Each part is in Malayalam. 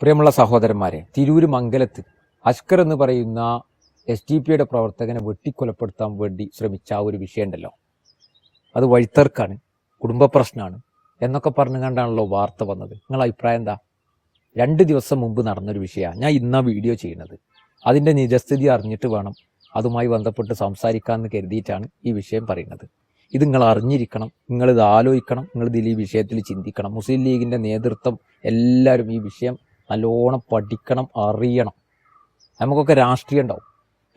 പ്രിയമുള്ള സഹോദരന്മാരെ, തിരൂര് മംഗലത്ത് അഷ്കർ എന്ന് പറയുന്ന SDP പ്രവർത്തകനെ വെട്ടിക്കൊലപ്പെടുത്താൻ വേണ്ടി ശ്രമിച്ച ആ ഒരു വിഷയമുണ്ടല്ലോ, അത് വഴിത്തർക്കാണ്, കുടുംബ പ്രശ്നമാണ് എന്നൊക്കെ പറഞ്ഞു കണ്ടാണല്ലോ വാർത്ത വന്നത്. നിങ്ങളുടെ അഭിപ്രായം എന്താ? 2 ദിവസം മുമ്പ് നടന്നൊരു വിഷയമാണ്. ഞാൻ ഇന്നാ വീഡിയോ ചെയ്യുന്നത്. അതിൻ്റെ നിജസ്ഥിതി അറിഞ്ഞിട്ട് വേണം അതുമായി ബന്ധപ്പെട്ട് സംസാരിക്കാമെന്ന് കരുതിയിട്ടാണ് ഈ വിഷയം പറയുന്നത്. ഇത് നിങ്ങൾ അറിഞ്ഞിരിക്കണം, നിങ്ങളിത് ആലോചിക്കണം, നിങ്ങളിതിൽ ഈ വിഷയത്തിൽ ചിന്തിക്കണം. മുസ്ലിം ലീഗിൻ്റെ നേതൃത്വം എല്ലാവരും ഈ വിഷയം നല്ലോണം പഠിക്കണം, അറിയണം. നമുക്കൊക്കെ രാഷ്ട്രീയം ഉണ്ടാവും,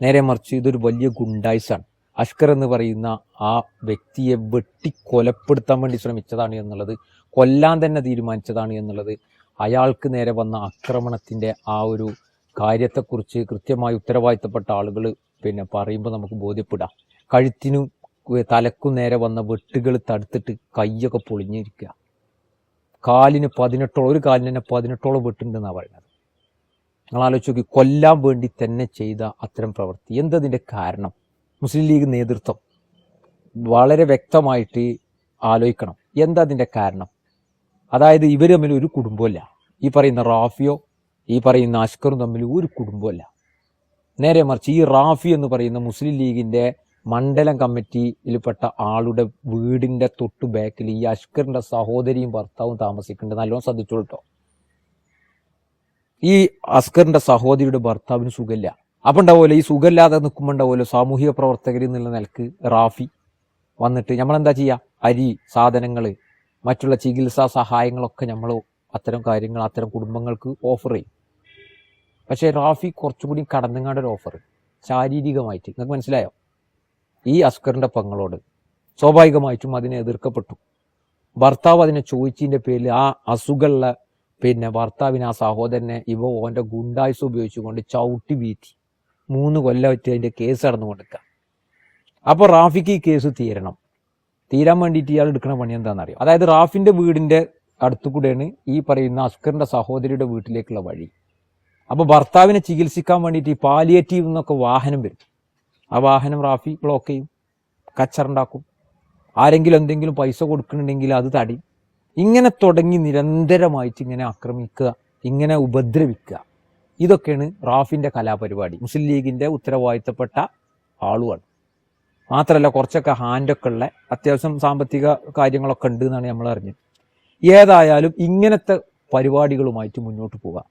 നേരെ മറിച്ച് ഇതൊരു വലിയ ഗുണ്ടായിസാണ്. അഷ്കർ എന്ന് പറയുന്ന ആ വ്യക്തിയെ വെട്ടിക്കൊലപ്പെടുത്താൻ വേണ്ടി ശ്രമിച്ചതാണ് എന്നുള്ളത്, കൊല്ലാൻ തന്നെ തീരുമാനിച്ചതാണ് എന്നുള്ളത്, അയാൾക്ക് നേരെ വന്ന ആക്രമണത്തിൻ്റെ ആ ഒരു കാര്യത്തെക്കുറിച്ച് കൃത്യമായി ഉത്തരവാദിത്തപ്പെട്ട ആളുകൾ പറയുമ്പോൾ നമുക്ക് ബോധ്യപ്പെടാം. കഴുത്തിനും തലക്കും നേരെ വന്ന വെട്ടുകൾ തടുത്തിട്ട് കൈയൊക്കെ പൊളിഞ്ഞിരിക്കുക. കാലിന് 18, ഒരു കാലിന് തന്നെ 18 വെട്ടുണ്ടെന്നാണ് പറയുന്നത്. നിങ്ങൾ ആലോചിച്ച് നോക്കി, കൊല്ലാൻ വേണ്ടി തന്നെ ചെയ്ത അത്തരം പ്രവൃത്തി. എന്തതിൻ്റെ കാരണം? മുസ്ലിം ലീഗ് നേതൃത്വം വളരെ വ്യക്തമായിട്ട് ആലോചിക്കണം എന്താ അതിൻ്റെ കാരണം. അതായത് ഇവർ തമ്മിൽ ഒരു കുടുംബമല്ല. ഈ പറയുന്ന റാഫിയോ ഈ പറയുന്ന അഷ്കറും തമ്മിൽ ഒരു കുടുംബമല്ല. നേരെ മറിച്ച് ഈ റാഫി എന്ന് പറയുന്ന മുസ്ലിം ലീഗിൻ്റെ മണ്ഡലം കമ്മിറ്റിയിൽപ്പെട്ട ആളുടെ വീടിൻ്റെ തൊട്ട് ബാക്കിൽ ഈ അഷ്കറിൻ്റെ സഹോദരിയും ഭർത്താവും താമസിക്കുന്നുണ്ട്. നല്ലോണം ശ്രദ്ധിച്ചോളൂ കേട്ടോ. ഈ അസ്കറിൻ്റെ സഹോദരിയുടെ ഭർത്താവിന് സുഖമില്ല. അപ്പം ഉണ്ടാവുമല്ലോ, ഈ സുഖമില്ലാതെ നിൽക്കുമ്പോൾ ഉണ്ടാവുമല്ലോ സാമൂഹിക പ്രവർത്തകർ എന്നുള്ള നിലക്ക് റാഫി വന്നിട്ട് നമ്മളെന്താ ചെയ്യുക, അരി, സാധനങ്ങൾ, മറ്റുള്ള ചികിത്സാ സഹായങ്ങളൊക്കെ നമ്മൾ അത്തരം കാര്യങ്ങൾ അത്തരം കുടുംബങ്ങൾക്ക് ഓഫർ ചെയ്യും. പക്ഷേ റാഫി കുറച്ചും കൂടി കടന്നുങ്ങാണ്ടൊരു ഓഫർ ശാരീരികമായിട്ട്. നിങ്ങൾക്ക് മനസ്സിലായോ? ഈ അസ്കറിൻ്റെ പെങ്ങളോട് സ്വാഭാവികമായിട്ടും അതിനെ എതിർക്കപ്പെട്ടു. ഭർത്താവ് അതിനെ ചോദിച്ചതിൻ്റെ പേരിൽ ആ അസുഖമുള്ള ഭർത്താവിന് ആ സഹോദരനെ ഓൻ്റെ ഗുണ്ടായുസ് ഉപയോഗിച്ചുകൊണ്ട് ചവിട്ടി വീഴ്ത്തി 3 കൊല്ലമായിട്ട് അതിൻ്റെ കേസ് നടന്നുകൊണ്ടിരിക്കുക. അപ്പോൾ റാഫിക്ക് ഈ കേസ് തീരാൻ വേണ്ടിയിട്ട് ഇയാൾ എടുക്കുന്ന പണി എന്താണെന്നറിയാം. അതായത് റാഫിൻ്റെ വീടിൻ്റെ അടുത്തു കൂടെയാണ് ഈ പറയുന്ന അസ്കറിൻ്റെ സഹോദരിയുടെ വീട്ടിലേക്കുള്ള വഴി. അപ്പോൾ ഭർത്താവിനെ ചികിത്സിക്കാൻ വേണ്ടിയിട്ട് ഈ പാലിയേറ്റീവ് എന്നൊക്കെ വാഹനം വരും. ആ വാഹനം റാഫി ബ്ലോക്ക് ചെയ്യും, കച്ചറുണ്ടാക്കും. ആരെങ്കിലും എന്തെങ്കിലും പൈസ കൊടുക്കുന്നുണ്ടെങ്കിൽ അത് തടയും. ഇങ്ങനെ തുടങ്ങി നിരന്തരമായിട്ട് ഇങ്ങനെ ആക്രമിക്കുക, ഇങ്ങനെ ഉപദ്രവിക്കുക. ഇതൊക്കെയാണ് റാഫിൻ്റെ കലാപരിപാടി. മുസ്ലിം ലീഗിൻ്റെ ഉത്തരവാദിത്തപ്പെട്ട ആളുമാണ്. മാത്രമല്ല കുറച്ചൊക്കെ ഹാൻഡൊക്കെ ഉള്ള അത്യാവശ്യം സാമ്പത്തിക കാര്യങ്ങളൊക്കെ ഉണ്ട് എന്നാണ് നമ്മൾ അറിഞ്ഞത്. ഏതായാലും ഇങ്ങനത്തെ പരിപാടികളുമായിട്ട് മുന്നോട്ട് പോകാം.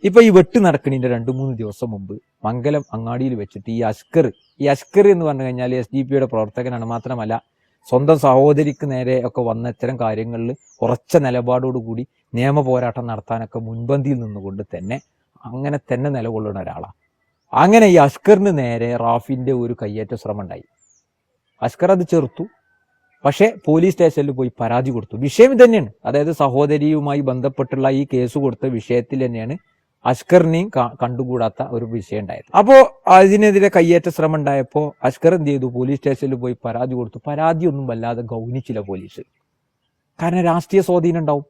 ഇപ്പം ഈ വെട്ട് നടക്കുന്നതിൻ്റെ 2-3 ദിവസം മുമ്പ് മംഗലം അങ്ങാടിയിൽ വെച്ചിട്ട് ഈ അഷ്കർ എന്ന് പറഞ്ഞു കഴിഞ്ഞാൽ SDP പ്രവർത്തകനാണ്. മാത്രമല്ല സ്വന്തം സഹോദരിക്ക് നേരെ ഒക്കെ വന്ന ഇത്തരം കാര്യങ്ങളിൽ ഉറച്ച നിലപാടോടുകൂടി നിയമ പോരാട്ടം നടത്താനൊക്കെ മുൻപന്തിയിൽ നിന്നുകൊണ്ട് തന്നെ അങ്ങനെ തന്നെ നിലകൊള്ളുന്ന ഒരാളാണ്. അങ്ങനെ ഈ അഷ്കറിന് നേരെ റാഫിൻ്റെ ഒരു കയ്യേറ്റ ശ്രമം ഉണ്ടായി. അഷ്കർ അത് ചെറുത്തു. പക്ഷേ പോലീസ് സ്റ്റേഷനിൽ പോയി പരാതി കൊടുത്തു. വിഷയം ഇത് തന്നെയാണ്. അതായത് സഹോദരിയുമായി ബന്ധപ്പെട്ടുള്ള ഈ കേസ് കൊടുത്ത വിഷയത്തിൽ തന്നെയാണ് അഷ്കറിനെയും കണ്ടുകൂടാത്ത ഒരു വിഷയം ഉണ്ടായത്. അപ്പോൾ അതിനെതിരെ കയ്യേറ്റ ശ്രമം ഉണ്ടായപ്പോൾ അഷ്കർ എന്ത് ചെയ്തു? പോലീസ് സ്റ്റേഷനിൽ പോയി പരാതി കൊടുത്തു. പരാതിയൊന്നും വല്ലാതെ ഗൗനിച്ചില്ല പോലീസ്. കാരണം രാഷ്ട്രീയ സ്വാധീനം ഉണ്ടാവും.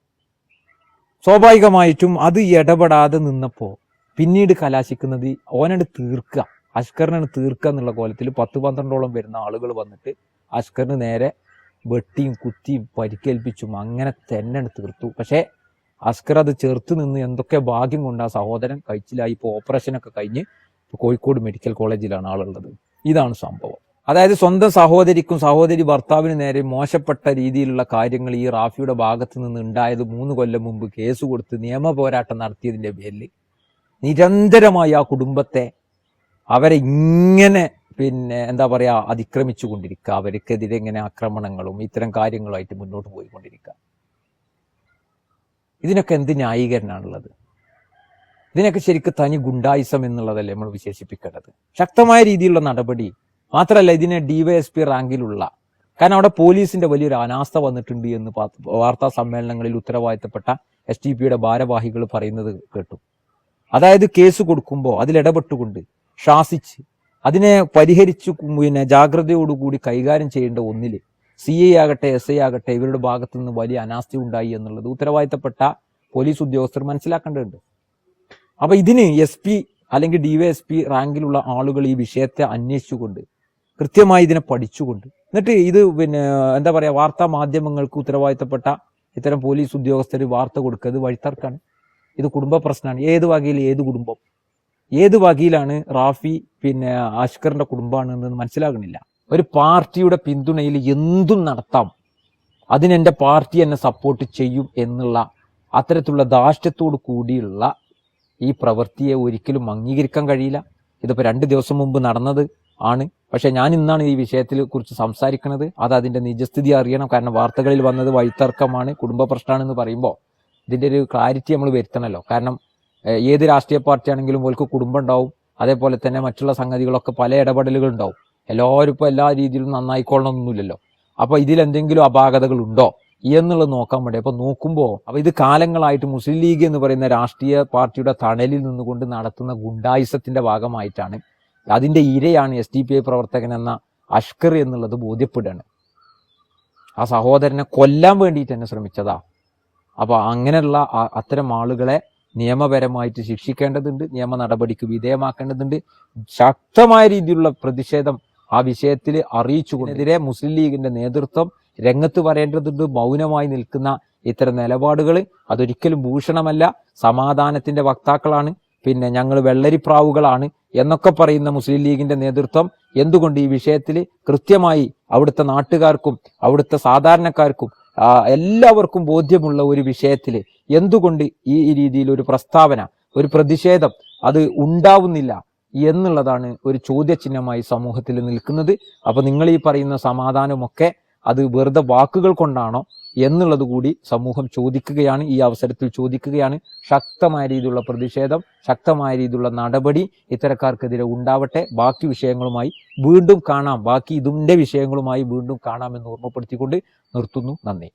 സ്വാഭാവികമായിട്ടും അത് ഇടപെടാതെ നിന്നപ്പോൾ പിന്നീട് കലാശിക്കുന്നത് ഓനോട് തീർക്കുക, അഷ്കറിനാണ് തീർക്കുക എന്നുള്ള കോലത്തിൽ 10-12 വരുന്ന ആളുകൾ വന്നിട്ട് അഷ്കറിന് നേരെ വെട്ടിയും കുത്തിയും പരിക്കേൽപ്പിച്ചും അങ്ങനെ തന്നെ തീർത്തു. പക്ഷേ അഷ്കർ അത് ചെറുത്ത് നിന്ന് എന്തൊക്കെ ഭാഗ്യം കൊണ്ട് ആ സഹോദരൻ കഴിച്ചിലായി. ഇപ്പോൾ ഓപ്പറേഷനൊക്കെ കഴിഞ്ഞ് കോഴിക്കോട് മെഡിക്കൽ കോളേജിലാണ് ആളുള്ളത്. ഇതാണ് സംഭവം. അതായത് സ്വന്തം സഹോദരിക്കും സഹോദരി ഭർത്താവിന് നേരെ മോശപ്പെട്ട രീതിയിലുള്ള കാര്യങ്ങൾ ഈ റാഫിയുടെ ഭാഗത്ത് നിന്ന് ഉണ്ടായത് 3 കൊല്ലം മുമ്പ് കേസ് കൊടുത്ത് നിയമ പോരാട്ടം നടത്തിയതിൻ്റെ പേരിൽ നിരന്തരമായി ആ കുടുംബത്തെ അവരെ ഇങ്ങനെ എന്താ പറയുക അതിക്രമിച്ചു കൊണ്ടിരിക്കുക. അവർക്കെതിരെ ഇങ്ങനെ ആക്രമണങ്ങളും ഇത്തരം കാര്യങ്ങളുമായിട്ട് മുന്നോട്ട് പോയിക്കൊണ്ടിരിക്കുക. ഇതിനൊക്കെ എന്ത് ന്യായീകരണമാണുള്ളത്? ഇതിനൊക്കെ ശരിക്കും തനി ഗുണ്ടായിസം എന്നുള്ളതല്ലേ നമ്മൾ വിശേഷിപ്പിക്കേണ്ടത്. ശക്തമായ രീതിയിലുള്ള നടപടി. മാത്രമല്ല ഇതിനെ DYSP റാങ്കിലുള്ള, കാരണം അവിടെ പോലീസിന്റെ വലിയൊരു അനാസ്ഥ വന്നിട്ടുണ്ട് എന്ന് വാർത്താ സമ്മേളനങ്ങളിൽ ഉത്തരവാദിത്തപ്പെട്ട SDP ഭാരവാഹികൾ പറയുന്നത് കേട്ടു. അതായത് കേസ് കൊടുക്കുമ്പോൾ അതിലിടപെട്ടുകൊണ്ട് ശാസിച്ച് അതിനെ പരിഹരിച്ചു ജാഗ്രതയോടുകൂടി കൈകാര്യം ചെയ്യേണ്ട ഒന്നിൽ CI ആകട്ടെ SI ആകട്ടെ ഇവരുടെ ഭാഗത്തു നിന്ന് വലിയ അനാസ്ഥ ഉണ്ടായി എന്നുള്ളത് ഉത്തരവാദിത്തപ്പെട്ട പോലീസ് ഉദ്യോഗസ്ഥർ മനസ്സിലാക്കേണ്ടതുണ്ട്. അപ്പൊ ഇതിന് SP അല്ലെങ്കിൽ DYSP റാങ്കിലുള്ള ആളുകൾ ഈ വിഷയത്തെ അന്വേഷിച്ചുകൊണ്ട് കൃത്യമായി ഇതിനെ പഠിച്ചുകൊണ്ട് എന്നിട്ട് ഇത് എന്താ പറയുക വാർത്താ മാധ്യമങ്ങൾക്ക് ഉത്തരവാദിത്തപ്പെട്ട ഇത്തരം പോലീസ് ഉദ്യോഗസ്ഥർ വാർത്ത കൊടുക്കുക വഴിത്തർക്കാണ്. ഇത് കുടുംബ പ്രശ്നമാണ്. ഏത് വകയിൽ ഏത് കുടുംബം, ഏത് വകയിലാണ് റാഫി പിന്നെ അഷ്കറിന്റെ കുടുംബമാണ് എന്ന് മനസ്സിലാകുന്നില്ല. ഒരു പാർട്ടിയുടെ പിന്തുണയിൽ എന്തും നടത്താം, അതിനെൻ്റെ പാർട്ടി എന്നെ സപ്പോർട്ട് ചെയ്യും എന്നുള്ള അത്തരത്തിലുള്ള ധാർഷ്ട്യത്തോടു കൂടിയുള്ള ഈ പ്രവൃത്തിയെ ഒരിക്കലും അംഗീകരിക്കാൻ കഴിയില്ല. ഇതിപ്പോൾ 2 ദിവസം മുമ്പ് നടന്നത് ആണ്. പക്ഷെ ഞാൻ ഇന്നാണ് ഈ വിഷയത്തെ കുറിച്ച് സംസാരിക്കുന്നത്. അത് അതിൻ്റെ നിജസ്ഥിതി അറിയണം. കാരണം വാർത്തകളിൽ വന്നത് വഴിത്തർക്കമാണ്, കുടുംബ പ്രശ്നമാണെന്ന് പറയുമ്പോൾ ഇതിൻ്റെ ഒരു ക്ലാരിറ്റി നമ്മൾ വരുത്തണമല്ലോ. കാരണം ഏത് രാഷ്ട്രീയ പാർട്ടി ആണെങ്കിലും ഓൾക്ക് കുടുംബം ഉണ്ടാവും, അതേപോലെ തന്നെ മറ്റുള്ള സംഗതികളൊക്കെ പല ഇടപെടലുകൾ ഉണ്ടാവും. എല്ലാവരും ഇപ്പോൾ എല്ലാ രീതിയിലും നന്നായിക്കൊള്ളണമെന്നൊന്നുമില്ലല്ലോ. അപ്പോൾ ഇതിലെന്തെങ്കിലും അപാകതകൾ ഉണ്ടോ എന്നുള്ളത് നോക്കാൻ വേണ്ടി അപ്പോൾ നോക്കുമ്പോൾ അപ്പോൾ ഇത് കാലങ്ങളായിട്ട് മുസ്ലിം ലീഗ് എന്ന് പറയുന്ന രാഷ്ട്രീയ പാർട്ടിയുടെ തണലിൽ നിന്നുകൊണ്ട് നടത്തുന്ന ഗുണ്ടായിസത്തിന്റെ ഭാഗമായിട്ടാണ്, അതിന്റെ ഇരയാണ് SDPI പ്രവർത്തകൻ എന്ന അഷ്കർ എന്നുള്ളത് ബോധ്യപ്പെടുകയാണ്. ആ സഹോദരനെ കൊല്ലാൻ വേണ്ടിയിട്ട് തന്നെ ശ്രമിച്ചതാ. അപ്പോൾ അങ്ങനെയുള്ള അത്തരം ആളുകളെ നിയമപരമായിട്ട് ശിക്ഷിക്കേണ്ടതുണ്ട്, നിയമ നടപടിക്ക് വിധേയമാക്കേണ്ടതുണ്ട്. ശക്തമായ രീതിയിലുള്ള പ്രതിഷേധം ആ വിഷയത്തിൽ അറിയിച്ചുകൊണ്ടെതിരെ മുസ്ലിം ലീഗിന്റെ നേതൃത്വം രംഗത്ത് വരേണ്ടതുണ്ട്. മൗനമായി നിൽക്കുന്ന ഇത്തരം നിലപാടുകൾ അതൊരിക്കലും ഭൂഷണമല്ല. സമാധാനത്തിന്റെ വക്താക്കളാണ്, പിന്നെ ഞങ്ങൾ വെള്ളരിപ്രാവുകളാണ് എന്നൊക്കെ പറയുന്ന മുസ്ലിം ലീഗിന്റെ നേതൃത്വം എന്തുകൊണ്ട് ഈ വിഷയത്തിൽ കൃത്യമായി അവിടുത്തെ നാട്ടുകാർക്കും അവിടുത്തെ സാധാരണക്കാർക്കും എല്ലാവർക്കും ബോധ്യമുള്ള ഒരു വിഷയത്തിൽ എന്തുകൊണ്ട് ഈ രീതിയിൽ ഒരു പ്രസ്താവന, ഒരു പ്രതിഷേധം അത് ഉണ്ടാവുന്നില്ല എന്നുള്ളതാണ് ഒരു ചോദ്യചിഹ്നമായി സമൂഹത്തിൽ നിൽക്കുന്നത്. അപ്പൊ നിങ്ങൾ ഈ പറയുന്ന സമാധാനമൊക്കെ അത് വെറുതെ വാക്കുകൾ കൊണ്ടാണോ എന്നുള്ളത് കൂടി സമൂഹം ചോദിക്കുകയാണ്, ഈ അവസരത്തിൽ ചോദിക്കുകയാണ്. ശക്തമായ രീതിയിലുള്ള പ്രതിഷേധം, ശക്തമായ രീതിയിലുള്ള നടപടി ഇത്തരക്കാർക്കെതിരെ ഉണ്ടാവട്ടെ. ബാക്കി വിഷയങ്ങളുമായി വീണ്ടും കാണാം, ബാക്കി ഇതിന്റെ വിഷയങ്ങളുമായി വീണ്ടും കാണാമെന്ന് ഓർമ്മപ്പെടുത്തിക്കൊണ്ട് നിർത്തുന്നു. നന്ദി.